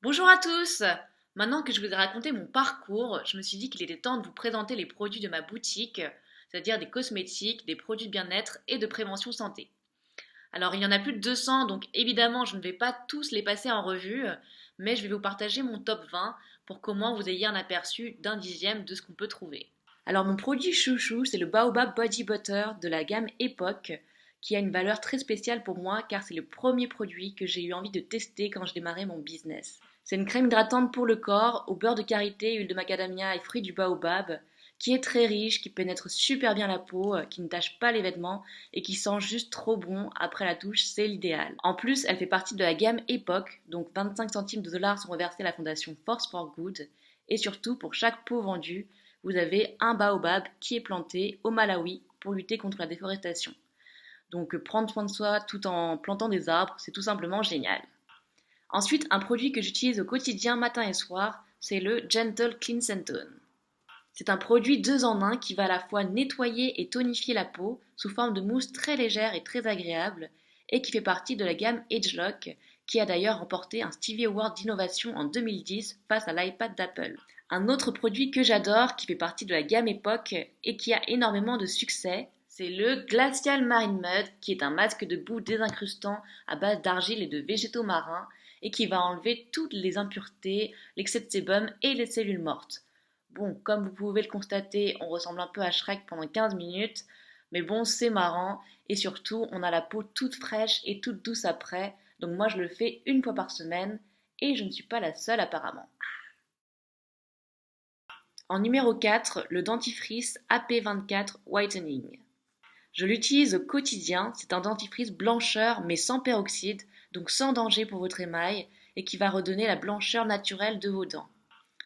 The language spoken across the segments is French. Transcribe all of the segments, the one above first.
Bonjour à tous! Maintenant que je vous ai raconté mon parcours, je me suis dit qu'il était temps de vous présenter les produits de ma boutique, c'est-à-dire des cosmétiques, des produits de bien-être et de prévention santé. Alors il y en a plus de 200, donc évidemment je ne vais pas tous les passer en revue, mais je vais vous partager mon top 20 pour qu'au moins vous ayez un aperçu d'un dixième de ce qu'on peut trouver. Alors mon produit chouchou, c'est le Baobab Body Butter de la gamme Epoch, qui a une valeur très spéciale pour moi car c'est le premier produit que j'ai eu envie de tester quand je démarrais mon business. C'est une crème hydratante pour le corps au beurre de karité, huile de macadamia et fruits du baobab, qui est très riche, qui pénètre super bien la peau, qui ne tache pas les vêtements et qui sent juste trop bon après la douche, c'est l'idéal. En plus, elle fait partie de la gamme Epoch, donc 25 centimes de dollars sont reversés à la fondation Force for Good. Et surtout, pour chaque pot vendu, vous avez un baobab qui est planté au Malawi pour lutter contre la déforestation. Donc prendre soin de soi tout en plantant des arbres, c'est tout simplement génial. Ensuite, un produit que j'utilise au quotidien matin et soir, c'est le Gentle Cleanse and Tone. C'est un produit 2 en 1 qui va à la fois nettoyer et tonifier la peau sous forme de mousse très légère et très agréable et qui fait partie de la gamme AgeLock qui a d'ailleurs remporté un Stevie Award d'innovation en 2010 face à l'iPad d'Apple. Un autre produit que j'adore qui fait partie de la gamme Epoch et qui a énormément de succès, c'est le Glacial Marine Mud qui est un masque de boue désincrustant à base d'argile et de végétaux marins et qui va enlever toutes les impuretés, l'excès de sébum et les cellules mortes. Bon, comme vous pouvez le constater, on ressemble un peu à Shrek pendant 15 minutes, mais bon, c'est marrant, et surtout, on a la peau toute fraîche et toute douce après, donc moi je le fais une fois par semaine, et je ne suis pas la seule apparemment. En numéro 4, le dentifrice AP24 Whitening. Je l'utilise au quotidien, c'est un dentifrice blancheur mais sans peroxyde, donc sans danger pour votre émail, et qui va redonner la blancheur naturelle de vos dents.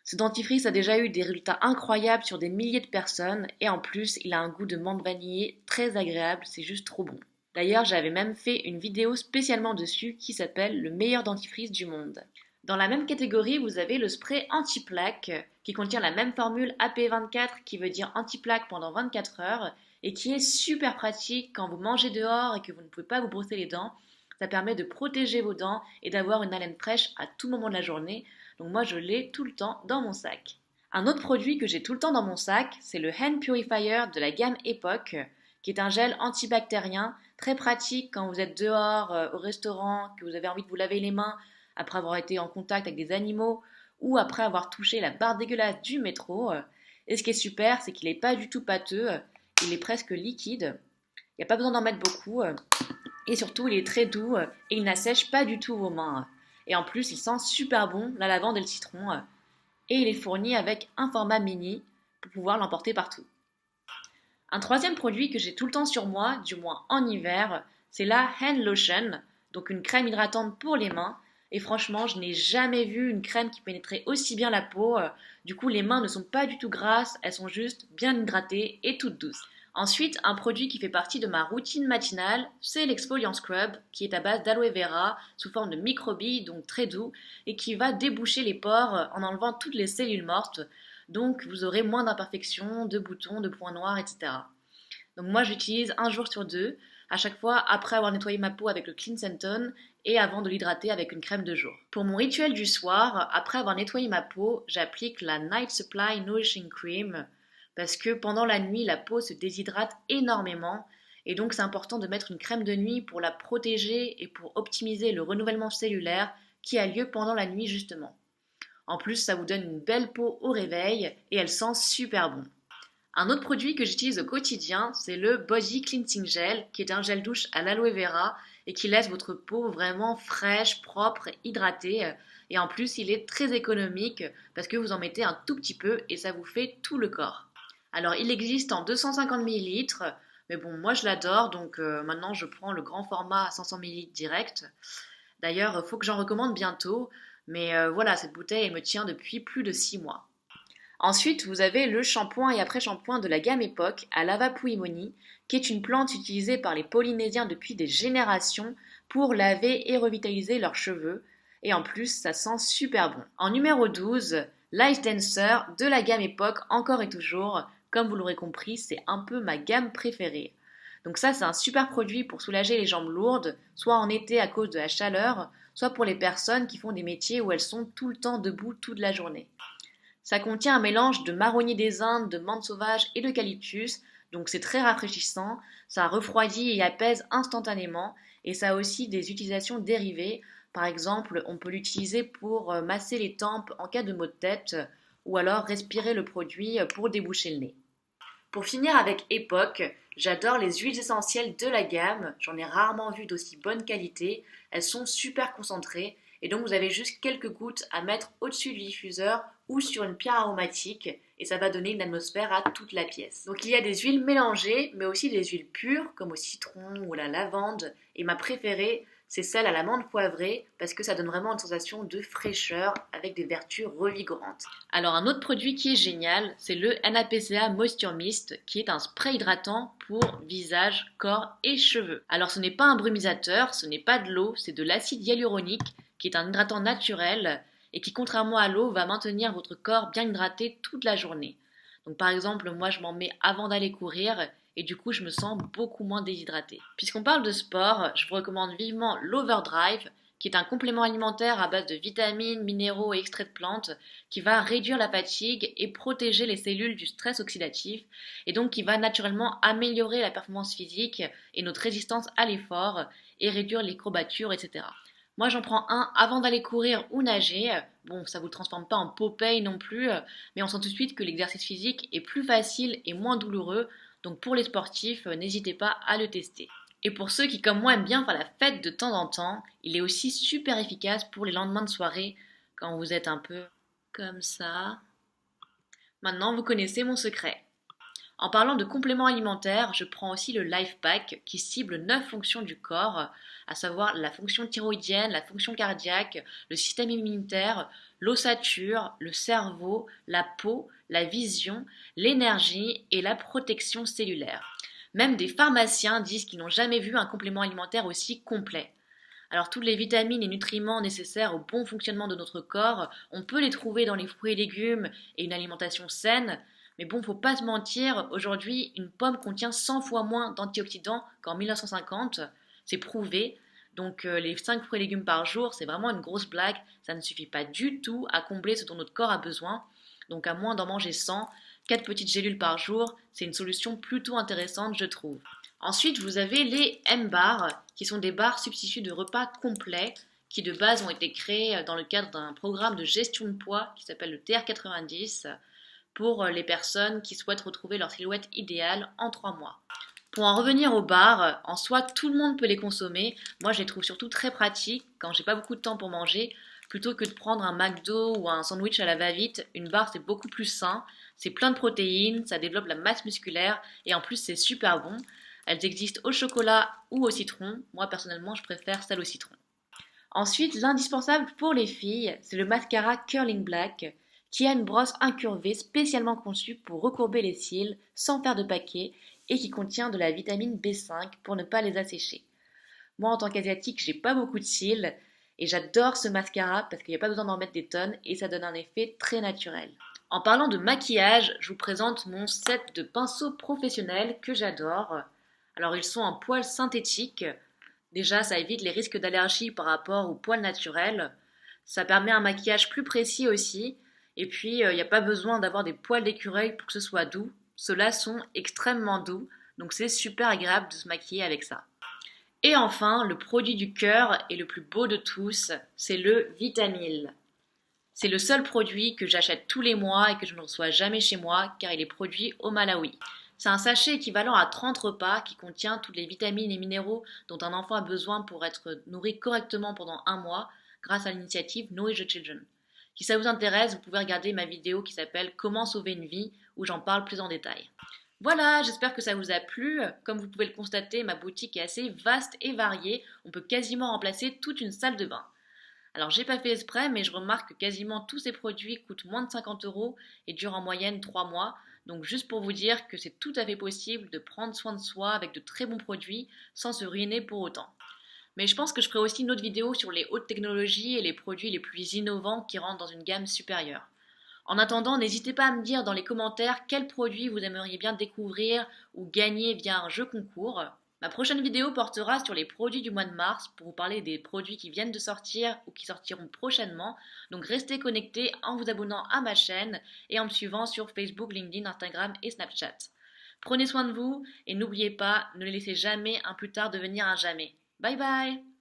Ce dentifrice a déjà eu des résultats incroyables sur des milliers de personnes et en plus il a un goût de menthe vanillée très agréable, c'est juste trop bon. D'ailleurs j'avais même fait une vidéo spécialement dessus qui s'appelle le meilleur dentifrice du monde. Dans la même catégorie vous avez le spray anti-plaque qui contient la même formule AP24 qui veut dire anti-plaque pendant 24 heures et qui est super pratique quand vous mangez dehors et que vous ne pouvez pas vous brosser les dents. Ça permet de protéger vos dents et d'avoir une haleine fraîche à tout moment de la journée. Donc moi je l'ai tout le temps dans mon sac. Un autre produit que j'ai tout le temps dans mon sac, c'est le Hand Purifier de la gamme Epoch, qui est un gel antibactérien très pratique quand vous êtes dehors, au restaurant, que vous avez envie de vous laver les mains après avoir été en contact avec des animaux ou après avoir touché la barre dégueulasse du métro. Et ce qui est super, c'est qu'il n'est pas du tout pâteux, il est presque liquide. Il n'y a pas besoin d'en mettre beaucoup. Et surtout, il est très doux et il n'assèche pas du tout vos mains. Et en plus, il sent super bon la lavande et le citron. Et il est fourni avec un format mini pour pouvoir l'emporter partout. Un troisième produit que j'ai tout le temps sur moi, du moins en hiver, c'est la Hand Lotion, donc une crème hydratante pour les mains. Et franchement, je n'ai jamais vu une crème qui pénétrait aussi bien la peau. Du coup, les mains ne sont pas du tout grasses, elles sont juste bien hydratées et toutes douces. Ensuite, un produit qui fait partie de ma routine matinale, c'est l'exfoliant scrub, qui est à base d'aloe vera sous forme de microbilles, donc très doux, et qui va déboucher les pores en enlevant toutes les cellules mortes. Donc vous aurez moins d'imperfections, de boutons, de points noirs, etc. Donc moi j'utilise un jour sur deux, à chaque fois après avoir nettoyé ma peau avec le Cleanse and Tone et avant de l'hydrater avec une crème de jour. Pour mon rituel du soir, après avoir nettoyé ma peau, j'applique la Night Supply Nourishing Cream parce que pendant la nuit, la peau se déshydrate énormément et donc c'est important de mettre une crème de nuit pour la protéger et pour optimiser le renouvellement cellulaire qui a lieu pendant la nuit justement. En plus, ça vous donne une belle peau au réveil et elle sent super bon. Un autre produit que j'utilise au quotidien, c'est le Body Cleansing Gel, qui est un gel douche à l'aloe vera et qui laisse votre peau vraiment fraîche, propre, hydratée. Et en plus, il est très économique parce que vous en mettez un tout petit peu et ça vous fait tout le corps. Alors, il existe en 250 millilitres, mais bon, moi je l'adore, donc maintenant je prends le grand format à 500 millilitres direct. D'ailleurs, il faut que j'en recommande bientôt, mais voilà, cette bouteille elle me tient depuis plus de 6 mois. Ensuite, vous avez le shampoing et après-shampoing de la gamme Epoch à l'Avapuimoni, qui est une plante utilisée par les Polynésiens depuis des générations pour laver et revitaliser leurs cheveux. Et en plus, ça sent super bon. En numéro 12, l'Ice Dancer de la gamme Epoch, encore et toujours. Comme vous l'aurez compris, c'est un peu ma gamme préférée. Donc ça, c'est un super produit pour soulager les jambes lourdes, soit en été à cause de la chaleur, soit pour les personnes qui font des métiers où elles sont tout le temps debout toute la journée. Ça contient un mélange de marronnier des Indes, de menthe sauvage et d'eucalyptus, donc c'est très rafraîchissant, ça refroidit et apaise instantanément, et ça a aussi des utilisations dérivées. Par exemple, on peut l'utiliser pour masser les tempes en cas de maux de tête, ou alors respirer le produit pour déboucher le nez. Pour finir avec Epoch, j'adore les huiles essentielles de la gamme, j'en ai rarement vu d'aussi bonne qualité, elles sont super concentrées et donc vous avez juste quelques gouttes à mettre au-dessus du diffuseur ou sur une pierre aromatique et ça va donner une atmosphère à toute la pièce. Donc il y a des huiles mélangées mais aussi des huiles pures comme au citron ou la lavande et ma préférée c'est celle à l'amande poivrée parce que ça donne vraiment une sensation de fraîcheur avec des vertus revigorantes. Alors un autre produit qui est génial, c'est le NAPCA Moisture Mist qui est un spray hydratant pour visage, corps et cheveux. Alors ce n'est pas un brumisateur, ce n'est pas de l'eau, c'est de l'acide hyaluronique qui est un hydratant naturel et qui contrairement à l'eau va maintenir votre corps bien hydraté toute la journée. Donc par exemple, moi je m'en mets avant d'aller courir et du coup je me sens beaucoup moins déshydratée. Puisqu'on parle de sport, je vous recommande vivement l'Overdrive qui est un complément alimentaire à base de vitamines, minéraux et extraits de plantes qui va réduire la fatigue et protéger les cellules du stress oxydatif et donc qui va naturellement améliorer la performance physique et notre résistance à l'effort et réduire les courbatures, etc. Moi, j'en prends un avant d'aller courir ou nager. Bon, ça vous transforme pas en Popeye non plus, mais on sent tout de suite que l'exercice physique est plus facile et moins douloureux. Donc pour les sportifs, n'hésitez pas à le tester. Et pour ceux qui, comme moi, aiment bien faire la fête de temps en temps, il est aussi super efficace pour les lendemains de soirée, quand vous êtes un peu comme ça. Maintenant, vous connaissez mon secret. En parlant de compléments alimentaires, je prends aussi le Life Pack qui cible 9 fonctions du corps, à savoir la fonction thyroïdienne, la fonction cardiaque, le système immunitaire, l'ossature, le cerveau, la peau, la vision, l'énergie et la protection cellulaire. Même des pharmaciens disent qu'ils n'ont jamais vu un complément alimentaire aussi complet. Alors toutes les vitamines et nutriments nécessaires au bon fonctionnement de notre corps, on peut les trouver dans les fruits et légumes et une alimentation saine, mais bon, faut pas se mentir, aujourd'hui, une pomme contient 100 fois moins d'antioxydants qu'en 1950, c'est prouvé. Donc les 5 fruits et légumes par jour, c'est vraiment une grosse blague, ça ne suffit pas du tout à combler ce dont notre corps a besoin. Donc à moins d'en manger 100, 4 petites gélules par jour, c'est une solution plutôt intéressante, je trouve. Ensuite, vous avez les M-bars, qui sont des barres substituts de repas complets, qui de base ont été créés dans le cadre d'un programme de gestion de poids qui s'appelle le TR90, pour les personnes qui souhaitent retrouver leur silhouette idéale en 3 mois. Pour en revenir aux bars, en soi tout le monde peut les consommer. Moi je les trouve surtout très pratiques quand j'ai pas beaucoup de temps pour manger. Plutôt que de prendre un McDo ou un sandwich à la va-vite, une barre c'est beaucoup plus sain. C'est plein de protéines, ça développe la masse musculaire et en plus c'est super bon. Elles existent au chocolat ou au citron. Moi personnellement je préfère celle au citron. Ensuite, l'indispensable pour les filles, c'est le mascara Curling Black qui a une brosse incurvée spécialement conçue pour recourber les cils sans faire de paquet et qui contient de la vitamine B5 pour ne pas les assécher. Moi, en tant qu'asiatique, j'ai pas beaucoup de cils et j'adore ce mascara parce qu'il n'y a pas besoin d'en mettre des tonnes et ça donne un effet très naturel. En parlant de maquillage, je vous présente mon set de pinceaux professionnels que j'adore. Alors, ils sont en poils synthétiques. Déjà, ça évite les risques d'allergie par rapport aux poils naturels. Ça permet un maquillage plus précis aussi. Et puis, il n'y a pas besoin d'avoir des poils d'écureuil pour que ce soit doux. Ceux-là sont extrêmement doux, donc c'est super agréable de se maquiller avec ça. Et enfin, le produit du cœur et le plus beau de tous, c'est le Vitamil. C'est le seul produit que j'achète tous les mois et que je ne reçois jamais chez moi car il est produit au Malawi. C'est un sachet équivalent à 30 repas qui contient toutes les vitamines et minéraux dont un enfant a besoin pour être nourri correctement pendant 1 mois grâce à l'initiative Nourish the Children. Si ça vous intéresse, vous pouvez regarder ma vidéo qui s'appelle Comment sauver une vie où j'en parle plus en détail. Voilà, j'espère que ça vous a plu. Comme vous pouvez le constater, ma boutique est assez vaste et variée. On peut quasiment remplacer toute une salle de bain. Alors j'ai pas fait exprès, mais je remarque que quasiment tous ces produits coûtent moins de 50 € et durent en moyenne 3 mois. Donc juste pour vous dire que c'est tout à fait possible de prendre soin de soi avec de très bons produits sans se ruiner pour autant. Mais je pense que je ferai aussi une autre vidéo sur les hautes technologies et les produits les plus innovants qui rentrent dans une gamme supérieure. En attendant, n'hésitez pas à me dire dans les commentaires quels produits vous aimeriez bien découvrir ou gagner via un jeu concours. Ma prochaine vidéo portera sur les produits du mois de mars pour vous parler des produits qui viennent de sortir ou qui sortiront prochainement. Donc restez connectés en vous abonnant à ma chaîne et en me suivant sur Facebook, LinkedIn, Instagram et Snapchat. Prenez soin de vous et n'oubliez pas, ne laissez jamais un plus tard devenir un jamais. Bye bye!